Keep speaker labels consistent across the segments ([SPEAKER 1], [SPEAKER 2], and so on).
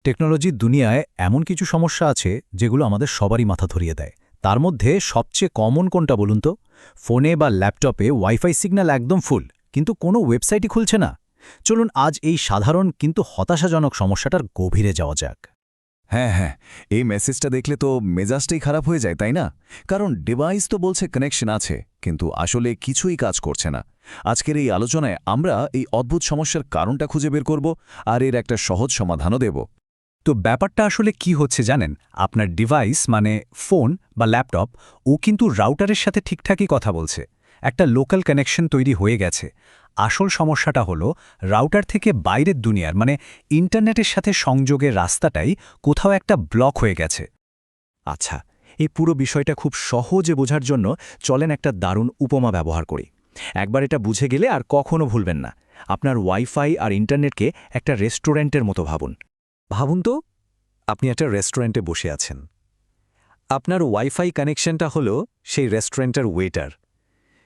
[SPEAKER 1] টেকনোলজির দুনিয়ায় এমন কিছু সমস্যা আছে যেগুলো আমাদের সবারই মাথা ধরিয়ে দেয়। তার মধ্যে সবচেয়ে কমন কোনটা বলুন তো? ফোনে বা ল্যাপটপে ওয়াইফাই সিগন্যাল একদম ফুল, কিন্তু কোনো ওয়েবসাইটই খুলছে না। চলুন আজ এই সাধারণ কিন্তু হতাশাজনক সমস্যাটার গভীরে যাওয়া যাক।
[SPEAKER 2] হ্যাঁ, এই মেসেজটা দেখলে তো মেজাজটাই খারাপ হয়ে যায়, তাই না? কারণ ডিভাইস তো বলছে কানেকশন আছে, কিন্তু আসলে কিছুই কাজ করছে না। আজকের এই আলোচনায় আমরা এই অদ্ভুত সমস্যার কারণটা খুঁজে বের করব আর এর একটা সহজ সমাধানও দেব।
[SPEAKER 1] তো ব্যাপারটা আসলে কি হচ্ছে জানেন? আপনার ডিভাইস মানে ফোন বা ল্যাপটপ ও কিন্তু রাউটারের সাথে ঠিকঠাকই কথা বলছে। একটা লোকাল কানেকশন তৈরি হয়ে গেছে। আসল সমস্যাটা হলো রাউটার থেকে বাইরের দুনিয়ার মানে ইন্টারনেটের সাথে সংযোগের রাস্তাটাই কোথাও একটা ব্লক হয়ে গেছে। আচ্ছা, এই পুরো বিষয়টা খুব সহজে বোঝার জন্য চলেন একটা দারুণ উপমা ব্যবহার করি। একবার এটা বুঝে গেলে আর কখনো ভুলবেন না। আপনার ওয়াইফাই আর ইন্টারনেটকে একটা রেস্টুরেন্টের মতো ভাবুন। ভাবুন তো, আপনি একটা রেস্টুরেন্টে বসে আছেন। আপনার ওয়াইফাই কানেকশনটা হলো সেই রেস্টুরেন্টের ওয়েটার।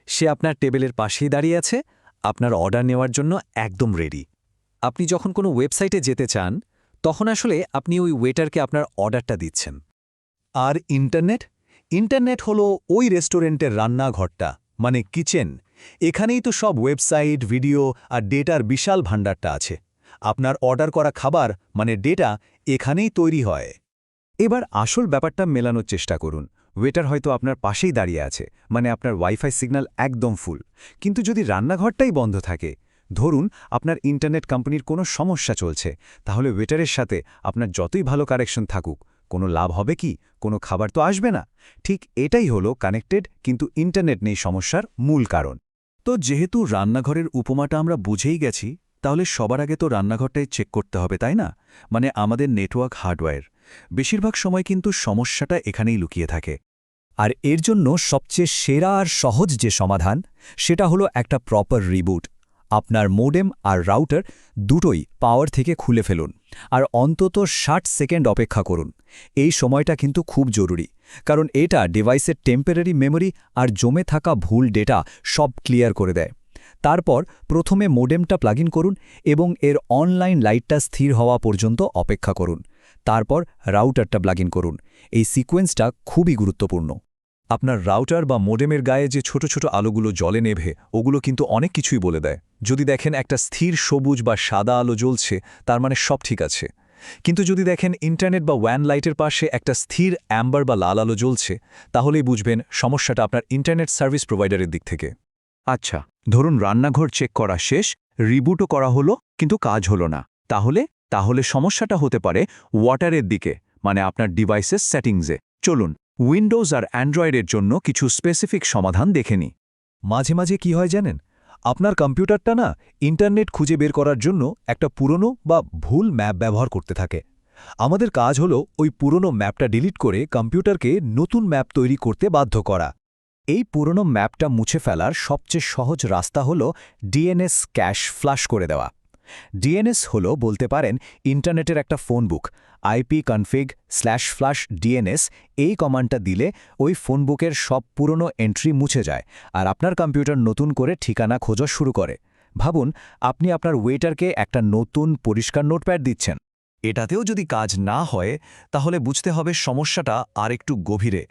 [SPEAKER 1] সে আপনার টেবিলের পাশেই দাঁড়িয়ে আছে, আপনার অর্ডার নেওয়ার জন্য একদম রেডি। আপনি যখন কোনো ওয়েবসাইটে যেতে চান, তখন আসলে আপনি ওই ওয়েটারকে আপনার অর্ডারটা দিচ্ছেন। আর ইন্টারনেট ইন্টারনেট হলো ওই রেস্টুরেন্টের রান্নাঘরটা, মানে কিচেন। এখানেই তো সব ওয়েবসাইট, ভিডিও আর ডেটার বিশাল ভাণ্ডারটা আছে। আপনার অর্ডার করা খাবার মানে ডেটা এখানেই তৈরি হয়। এবার আসল ব্যাপারটা মেলানোর চেষ্টা করুন। ওয়েটার হয়তো আপনার পাশেই দাঁড়িয়ে আছে, মানে আপনার ওয়াইফাই সিগন্যাল একদম ফুল। কিন্তু যদি রান্নাঘরটাই বন্ধ থাকে, ধরুন আপনার ইন্টারনেট কোম্পানির কোনো সমস্যা চলছে, তাহলে ওয়েটারের সাথে আপনার যতই ভালো কানেকশন থাকুক, কোনো লাভ হবে কি? কোনো খাবার তো আসবে না। ঠিক এটাই হলো কানেক্টেড কিন্তু ইন্টারনেট নেই সমস্যার মূল কারণ। তো যেহেতু রান্নাঘরের উপমাটা আমরা বুঝেই গেছি, তাহলে সবার আগে তো রান্নাঘরটাই চেক করতে হবে, তাই না? মানে আমাদের নেটওয়ার্ক হার্ডওয়্যার। বেশিরভাগ সময় কিন্তু সমস্যাটা এখানেই লুকিয়ে থাকে। আর এর জন্য সবচেয়ে সেরা আর সহজ যে সমাধান, সেটা হলো একটা প্রপার রিবুট। আপনার মোডেম আর রাউটার দুটোই পাওয়ার থেকে খুলে ফেলুন, আর অন্তত 60 সেকেন্ড অপেক্ষা করুন। এই সময়টা কিন্তু খুব জরুরি, কারণ এটা ডিভাইসের টেম্পোরারি মেমরি আর জমে থাকা ভুল ডেটা সব ক্লিয়ার করে দেয়। তারপর প্রথমে মোডেমটা প্লাগ ইন করুন এবং এর অনলাইন লাইটটা স্থির হওয়া পর্যন্ত অপেক্ষা করুন। তারপর রাউটারটা প্লাগ ইন করুন। এই সিকোয়েন্সটা খুবই গুরুত্বপূর্ণ। আপনার রাউটার বা মোডেমের গায়ে যে ছোট ছোট আলোগুলো জ্বলে নেভে, ওগুলো কিন্তু অনেক কিছুই বলে দেয়। যদি দেখেন একটা স্থির সবুজ বা সাদা আলো জ্বলছে, তার মানে সব ঠিক আছে। কিন্তু যদি দেখেন ইন্টারনেট বা ওয়্যান লাইটের পাশে একটা স্থির অ্যাম্বার বা লাল আলো জ্বলছে, তাহলেই বুঝবেন সমস্যাটা আপনার ইন্টারনেট সার্ভিস প্রোভাইডারের দিক থেকে। আচ্ছা, ধরুন রান্নাঘর চেক করা শেষ, রিবুটও করা হলো, কিন্তু কাজ হলো না। তাহলে সমস্যাটা হতে পারে ওয়াটারের দিকে, মানে আপনার ডিভাইসের সেটিংসে। চলুন উইন্ডোজ আর অ্যান্ড্রয়েডের জন্য কিছু স্পেসিফিক সমাধান দেখে নিই। মাঝে মাঝে কি হয় জানেন? আপনার কম্পিউটারটা না ইন্টারনেট খুঁজে বের করার জন্য একটা পুরনো বা ভুল ম্যাপ ব্যবহার করতে থাকে। আমাদের কাজ হলো ওই পুরনো ম্যাপটা ডিলিট করে কম্পিউটারকে নতুন ম্যাপ তৈরি করতে বাধ্য করা। এই পুরনো ম্যাপটা মুছে ফেলার সবচেয়ে সহজ রাস্তা হলো ডিএনএস ক্যাশ ফ্লাশ করে দেওয়া। ডিএনএস হলো বলতে পারেন ইন্টারনেটের একটা ফোন বুক। আইপি কনফিগ/ফ্লাশ ডিএনএস এই কমান্ডটা দিলে ওই ফোন বুকের সব পুরনো এন্ট্রি মুছে যায়, আর আপনার কম্পিউটার নতুন করে ঠিকানা খোঁজা শুরু করে। ভাবুন, আপনি আপনার ওয়েটারকে একটা নতুন পরিষ্কার নোটপ্যাড দিচ্ছেন। এটাতেও যদি কাজ না হয়, তাহলে বুঝতে হবে সমস্যাটা আর একটু গভীরে।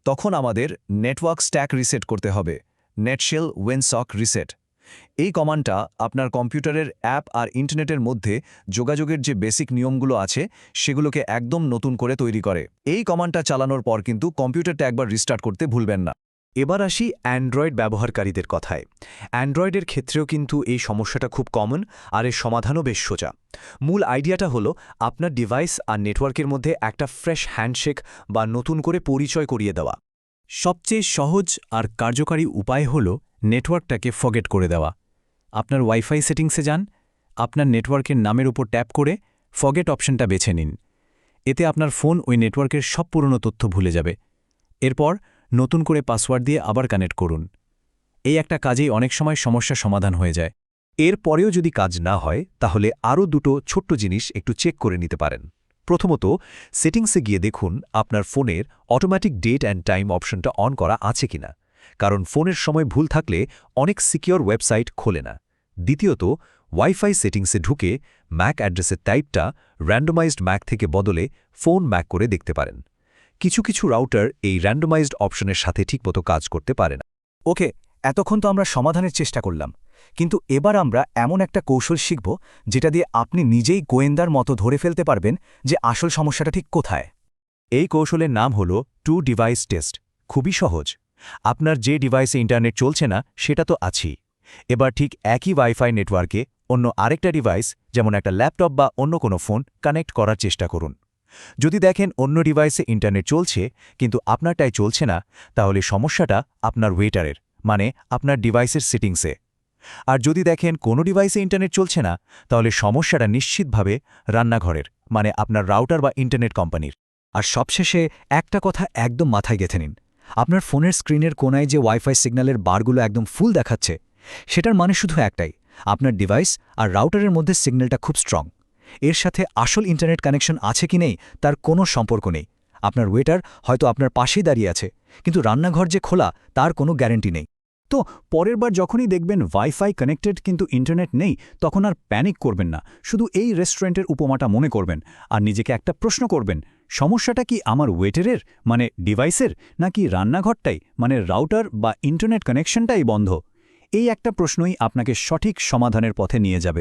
[SPEAKER 1] তখন আমাদের নেটওয়ার্ক স্ট্যাক রিসেট করতে হবে, নেটশেল উইনসক রিসেট। এই কমান্ডটা আপনার কম্পিউটারের অ্যাপ আর ইন্টারনেটের মধ্যে যোগাযোগের যে বেসিক নিয়মগুলো আছে, সেগুলোকে একদম নতুন করে তৈরি করে। এই কমান্ডটা চালানোর পর কিন্তু কম্পিউটারটা একবার রিস্টার্ট করতে ভুলবেন না। এবার আসি অ্যান্ড্রয়েড ব্যবহারকারীদের কথায়। অ্যান্ড্রয়েডের ক্ষেত্রেও কিন্তু এই সমস্যাটা খুব কমন, আর এর সমাধানও বেশ সোজা। মূল আইডিয়াটা হলো আপনার ডিভাইস আর নেটওয়ার্কের মধ্যে একটা ফ্রেশ হ্যান্ডশেক বা নতুন করে পরিচয় করিয়ে দেওয়া। সবচেয়ে সহজ আর কার্যকারী উপায় হল নেটওয়ার্কটাকে ফরগেট করে দেওয়া। আপনার ওয়াইফাই সেটিংসে যান, আপনার নেটওয়ার্কের নামের উপর ট্যাপ করে ফরগেট অপশনটা বেছে নিন। এতে আপনার ফোন ওই নেটওয়ার্কের সব পুরনো তথ্য ভুলে যাবে। এরপর নতুন করে পাসওয়ার্ড দিয়ে আবার কানেক্ট করুন। এই একটা কাজেই অনেক সময় সমস্যা সমাধান হয়ে যায়। এর পরেও যদি কাজ না হয়, তাহলে আরও দুটো ছোট্ট জিনিস একটু চেক করে নিতে পারেন। প্রথমত, সেটিংসে গিয়ে দেখুন আপনার ফোনের অটোমেটিক ডেট অ্যান্ড টাইম অপশনটা অন করা আছে কিনা, কারণ ফোনের সময় ভুল থাকলে অনেক সিকিউর ওয়েবসাইট খোলে না। দ্বিতীয়ত, ওয়াইফাই সেটিংসে ঢুকে ম্যাক অ্যাড্রেসের টাইপটা র্যান্ডমাইজড ম্যাক থেকে বদলে ফোন ম্যাক করে দেখতে পারেন। কিছু কিছু রাউটার এই র্যান্ডমাইজড অপশনের সাথে ঠিকমতো কাজ করতে পারে না।
[SPEAKER 3] ওকে, এতক্ষণ তো আমরা সমাধানের চেষ্টা করলাম, কিন্তু এবার আমরা এমন একটা কৌশল শিখব যেটা দিয়ে আপনি নিজেই গোয়েন্দার মতো ধরে ফেলতে পারবেন যে আসল সমস্যাটা ঠিক কোথায়।
[SPEAKER 4] এই কৌশলের নাম হল টু ডিভাইস টেস্ট। খুবই সহজ। আপনার যে ডিভাইসে ইন্টারনেট চলছে না সেটা তো আছেই। এবার ঠিক একই ওয়াইফাই নেটওয়ার্কে অন্য আরেকটা ডিভাইস, যেমন একটা ল্যাপটপ বা অন্য কোনো ফোন, কানেক্ট করার চেষ্টা করুন। যদি দেখেন অন্য ডিভাইসে ইন্টারনেট চলছে কিন্তু আপনারটাই চলছে না, তাহলে সমস্যাটা আপনার ওয়েটারের, মানে আপনার ডিভাইসের সেটিংসে। আর যদি দেখেন কোনো ডিভাইসে ইন্টারনেট চলছে না, তাহলে সমস্যাটা নিশ্চিতভাবে রান্নাঘরের, মানে আপনার রাউটার বা ইন্টারনেট কোম্পানির।
[SPEAKER 3] আর সবশেষে একটা কথা একদম মাথায় গেঁথে নিন, আপনার ফোনের স্ক্রিনের কোনায় যে ওয়াইফাই সিগন্যালের বারগুলো একদম ফুল দেখাচ্ছে, সেটার মানে শুধু একটাই, আপনার ডিভাইস আর রাউটারের মধ্যে সিগন্যালটা খুব স্ট্রং। এর সাথে আসল ইন্টারনেট কানেকশন আছে কি নেই তার কোনো সম্পর্ক নেই। আপনার ওয়েটার হয়তো আপনার পাশেই দাঁড়িয়ে আছে, কিন্তু রান্নাঘর যে খোলা তার কোনো গ্যারান্টি নেই।
[SPEAKER 5] তো পরের বার যখনই দেখবেন ওয়াইফাই কানেক্টেড কিন্তু ইন্টারনেট নেই, তখন আর প্যানিক করবেন না। শুধু এই রেস্টুরেন্টের উপমাটা মনে করবেন আর নিজেকে একটা প্রশ্ন করবেন, সমস্যাটা কি আমার ওয়েটারের, মানে ডিভাইসের, নাকি রান্নাঘরটাই, মানে রাউটার বা ইন্টারনেট কানেকশনটাই বন্ধ? এই একটা প্রশ্নই আপনাকে সঠিক সমাধানের পথে নিয়ে যাবে।